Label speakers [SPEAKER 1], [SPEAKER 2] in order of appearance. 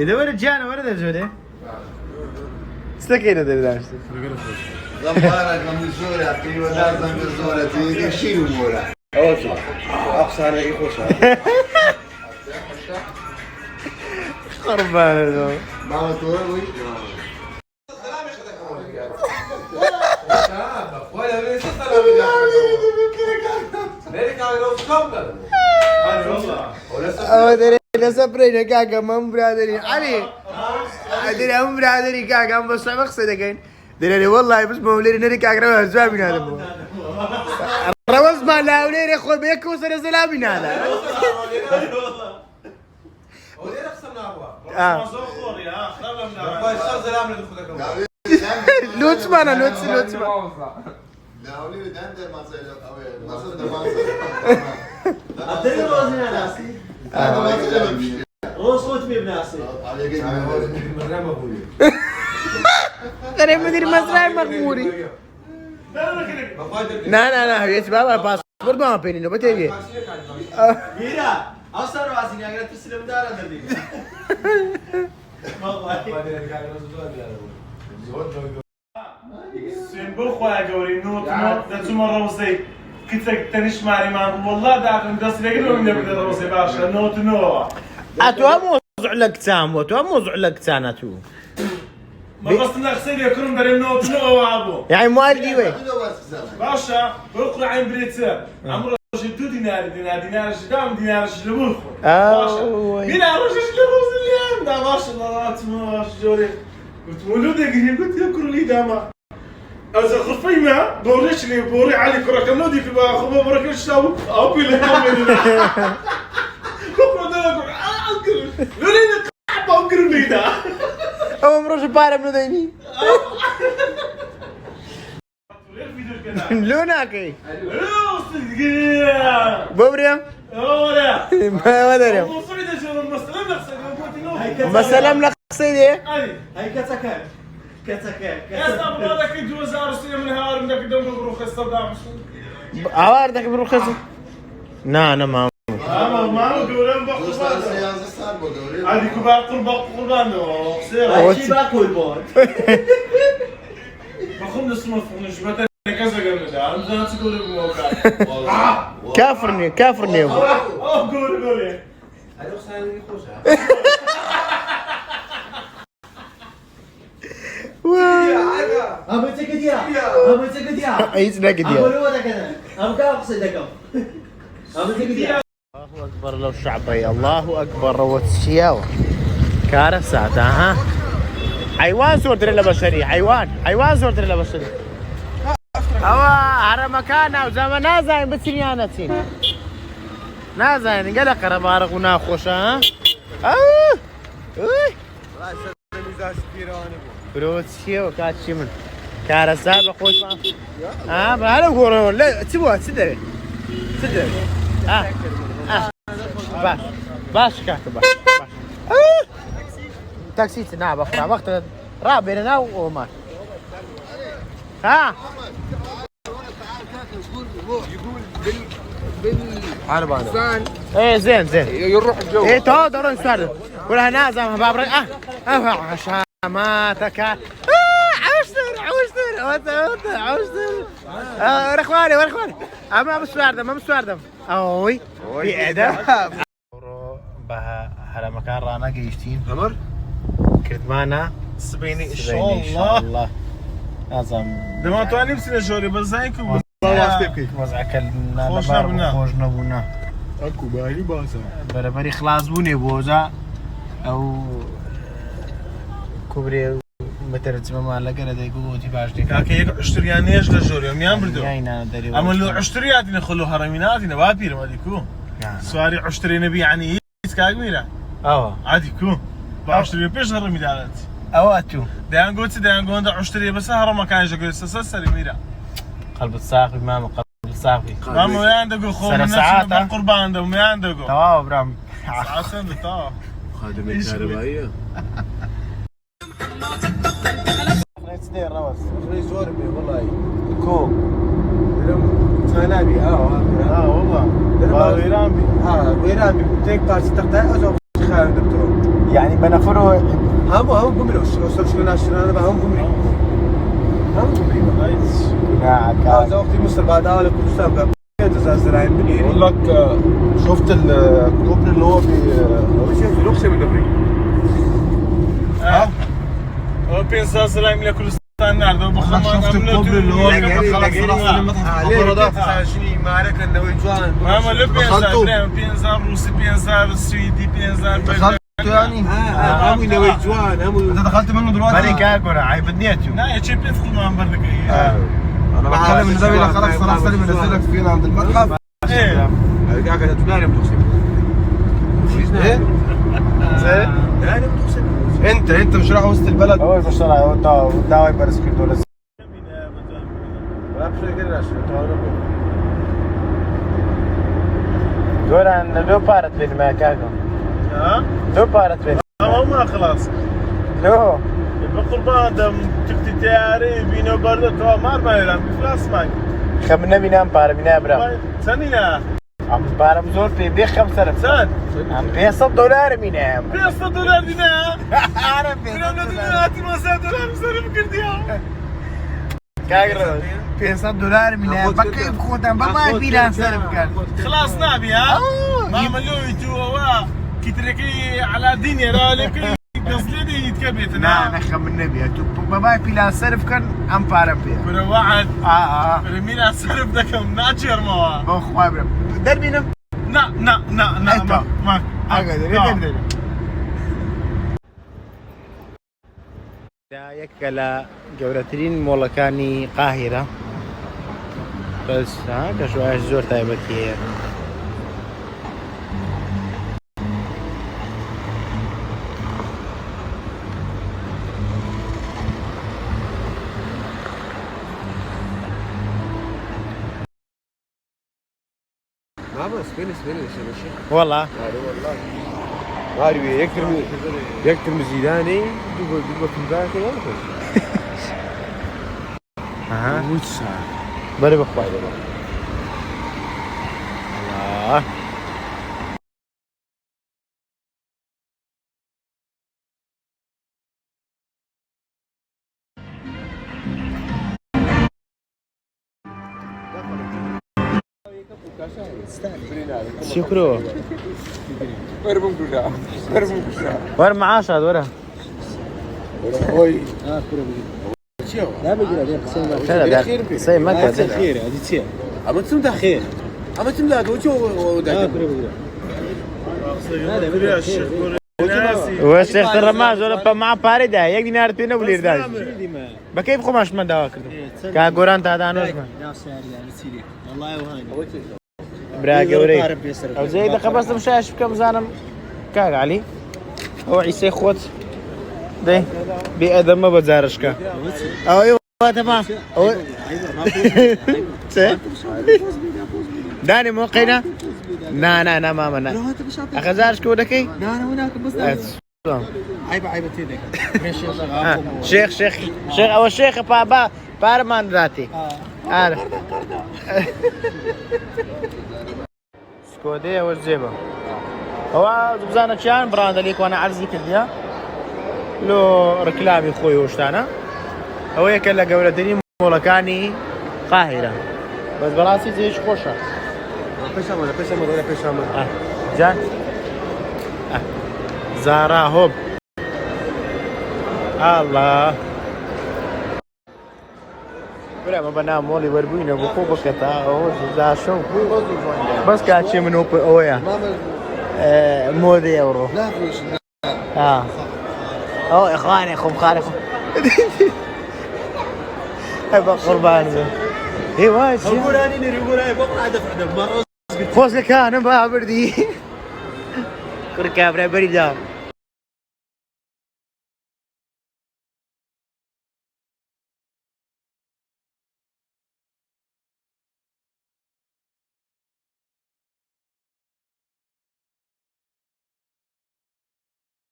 [SPEAKER 1] إذا ورد جانا ورد الزودة سلكينا ده درست
[SPEAKER 2] زمارك من زورة تي ولا زمر زورة تي شيلوا مورا
[SPEAKER 3] أوصل أقصى على يخوشها
[SPEAKER 1] خربان
[SPEAKER 2] ما هو توي
[SPEAKER 3] ولا ليس سلام
[SPEAKER 1] أدري نسبرين كاكا من برادري علي أدري أم برادري كاكا بس مقصد كين دري والله بس موليري نري كاكا روح زامين هذا روز ما لا وليري أخوي بيكوس رزلامين هذا لوتس مانا لوتس
[SPEAKER 2] لا ولي دندر ما صير ما صير
[SPEAKER 4] أدري روزنا ناسي روز خوت مي بناسي
[SPEAKER 1] ترى مدير مزرعة مغموري لا هي بابا باسبور ما بيني نو بتيجي
[SPEAKER 4] ميرا أوصل راسي أنا تسلم دار أدري
[SPEAKER 5] سيمبل خويا قوري نوت ذات مرة وصي كنت تنش معي والله دعك ندرس لك لو من يبدأ وصي باشا نوت نو
[SPEAKER 1] أتوا موضوع لك تام وتوا موضوع لك تاناتو
[SPEAKER 5] ما بس نغسل يكرم دري نوت نو أبو
[SPEAKER 1] يعني موالدي وين
[SPEAKER 5] باشا بقرا عين بريتسر عمره شدو دينار شدام دينار شلبوخ دينار شلبوخ اليوم دا باشا الله تماش جوري قلت مولود قلت يكر لي داما از خفي ما بوريش لي بوري علي كره كنودي في باخو برك الشاو او بي لكمل كفر ده اقول لوري قحب اقول لي ده
[SPEAKER 1] أو مروج بارا من ديني لوناكي بوبريا ما ودريا مسلم لك سيدي
[SPEAKER 4] هاي كتكر
[SPEAKER 5] يا استاذ هذاك يجوز ارسل من هار بدك دم بروخ الصدام
[SPEAKER 1] عواردك بالرخص نا أنا ما
[SPEAKER 5] ما دوران بقى
[SPEAKER 2] سياسة صار بدوري
[SPEAKER 5] هذه كبار قربان
[SPEAKER 4] هاي شي باكل بون
[SPEAKER 5] بخون اسمه فنش مثلا كذا قال ده انا تقول الموقع
[SPEAKER 1] كافرني
[SPEAKER 5] قول
[SPEAKER 4] هذا خسارة يخوشها أبو تكديا
[SPEAKER 1] عيسنا
[SPEAKER 4] أبو
[SPEAKER 1] كديا
[SPEAKER 4] لو ده كذا أبو كم قصدكم أبو تكديا
[SPEAKER 1] الله أكبر لو شعبي الله أكبر روت الشياوة كارثة ها حيوان صورت لنا بشري حيوان صورت لنا بشري هو على مكانه وزمان نازين بتسيني أنا تين نازين قال قرب عرق وناخوش ها روت الشياوة كاتشي من كارثة بقول ما بهذا هو لا تبغى تدري باش كاتب تاكسي تنام بقرا وقت رابنا وما ها
[SPEAKER 3] عربانة
[SPEAKER 1] ايه زين
[SPEAKER 3] يروح الجو
[SPEAKER 1] ايه تو دورن سوار ولا نازم بابر عشاماتك عوشتر رخواني اما مسواردم اوي بيعدم بها هذا مكان رانا قيشتين
[SPEAKER 3] عمر
[SPEAKER 1] كرت معنا
[SPEAKER 5] سبيني ان
[SPEAKER 1] ان
[SPEAKER 5] شاء الله
[SPEAKER 1] لازم
[SPEAKER 5] دما تو نفسي نجوري بس زيكم
[SPEAKER 1] وزعكلنا
[SPEAKER 5] خوشنا
[SPEAKER 1] بونا
[SPEAKER 3] اكو بالي باسا
[SPEAKER 1] بربري خلاص بوني بوزا او كوبري مترت ما لا كره داي قوتي باش دي
[SPEAKER 5] كاكي اشترياني ايش لجوري ميان بردو
[SPEAKER 1] يعني دري
[SPEAKER 5] اما لو اشترياتي نخلو هرميناتي نبابير ما ديكو سواري اشتري نبي يعني كاغميرا عادي كو باشتري بيش هرمينات
[SPEAKER 1] اواتو
[SPEAKER 5] ديان قلت اشتري بس هرم كان يجي سسري ميرا
[SPEAKER 1] قلب الصاقي ماما قلب الصاقي
[SPEAKER 5] ماما ما عندك خو من
[SPEAKER 1] ساعات
[SPEAKER 5] قربان ده ما عندك
[SPEAKER 1] تمام برام
[SPEAKER 5] عسل ده
[SPEAKER 3] خادم الكهربائية
[SPEAKER 1] سنين روس
[SPEAKER 3] زور بي والله
[SPEAKER 1] كو
[SPEAKER 3] تنابي
[SPEAKER 5] والله ويران بي
[SPEAKER 3] ويران بي تيك تاع تقطع ازو خان دكتور
[SPEAKER 1] يعني بنفرو
[SPEAKER 3] هم قمري وصل شنو انا بهم قمري هم قمري هذا وقت مصر بعد اول كردستان بقى زراعين بني يقول لك شفت الكوبري اللي هو في لوكسي من دبري
[SPEAKER 5] هو بينسا سلايم لكردستان نعرض بخمان
[SPEAKER 3] شفت الكوبري اللي هو
[SPEAKER 5] خلاص
[SPEAKER 3] معركة النويجوان
[SPEAKER 5] ماما لو بينسا روسي بينسا سويدي بينسا
[SPEAKER 3] دخلت يعني هم نويجوان انت دخلت منه دلوقتي
[SPEAKER 1] مالي كاكورا عيب النيتو
[SPEAKER 5] لا يا شيء بيدخل معهم بردك
[SPEAKER 3] انا بتكلم ان ده خلاص خلاص سالم منزلك فينا عند المتحف
[SPEAKER 5] ايه
[SPEAKER 3] قاعد تنام بتوصل ايه يعني بتوصل انت مش رايح وسط البلد
[SPEAKER 1] هو مش طالع هو داوي برسكت ولا دوران لو بارت بين ما كاكو
[SPEAKER 5] ها
[SPEAKER 1] لو بارت بين
[SPEAKER 5] ما خلاص
[SPEAKER 1] لو
[SPEAKER 5] بقربان دم تكتي تياري بينو برد تو مار ما يلام بفلاس ماي
[SPEAKER 1] خمنا بينام بار بينام برا
[SPEAKER 5] ثانية
[SPEAKER 1] عم بارم زور في 5
[SPEAKER 5] سنة
[SPEAKER 1] عم $500 بينام
[SPEAKER 5] $500 دينا
[SPEAKER 1] عارف
[SPEAKER 5] بينام ديناتي ما $5 صرف كرديها
[SPEAKER 1] كاغر $500 بينام بكي بخوتن بابا بينا صرف كان
[SPEAKER 5] خلاص نابي ها ما عملوا تو كتركي على الدنيا رالك قصدي يتكبت
[SPEAKER 1] انا خمنا بيها تو بابا بينا صرف كان ام بارم بيها
[SPEAKER 5] كنا واحد
[SPEAKER 1] اه
[SPEAKER 5] مين صرف دكم ناتشر ما
[SPEAKER 1] بخ خابر دربينا
[SPEAKER 5] نا ما
[SPEAKER 1] اقدر يكلا جورترين مولكاني قاهرة بس ها كشوية زور تايبكي
[SPEAKER 3] ما بس فينس
[SPEAKER 1] والله
[SPEAKER 3] غاري يكتر مزيداني يبقى في الباقي ينقص
[SPEAKER 1] اها بري بخواي الله شكرا ور معاش هذا ورا
[SPEAKER 3] لا بقدر
[SPEAKER 1] لا سي ما كان
[SPEAKER 3] خير هذه تصير اما تسمع خير اما تملا وجو
[SPEAKER 1] والشيخ الرماز ولا مع بارده يك دينار تينا ولير داش بكيف خماش من دوا كده كا غوران تا دانوش
[SPEAKER 3] والله وهاني
[SPEAKER 1] برا قوري او زي ده خبصت مشاش بكم زانم كاغ علي هو عيسى خوت ده بأدم ما بزارشكا او ايوه تمام داني موقعنا نا ما منا اخزارش كودكي
[SPEAKER 3] لا انا هناك بس عيب تيدك
[SPEAKER 1] شيخ او الشيخ بابا بارمان ذاتي هذا سكودية والزيبة هو زبزانة شان براند ليك وانا عرزي كرديا لو ركلامي خوي وشتانا هو يكلا قولة دني مولكاني قاهرة بس براسي زيش خوشة
[SPEAKER 3] بيشامل
[SPEAKER 1] جان زارا هوب الله ولا ما بنام مولي وربوينا بخو بكتا او ذا شو بس كاتشي منو اويا مودي يورو
[SPEAKER 3] لا فيش
[SPEAKER 1] او اخواني خم خالكم هبا قربان زين اي وايد
[SPEAKER 3] يقول اني يقول اي بقى دفع مره
[SPEAKER 1] فوز كان بابردي كركاب بريدا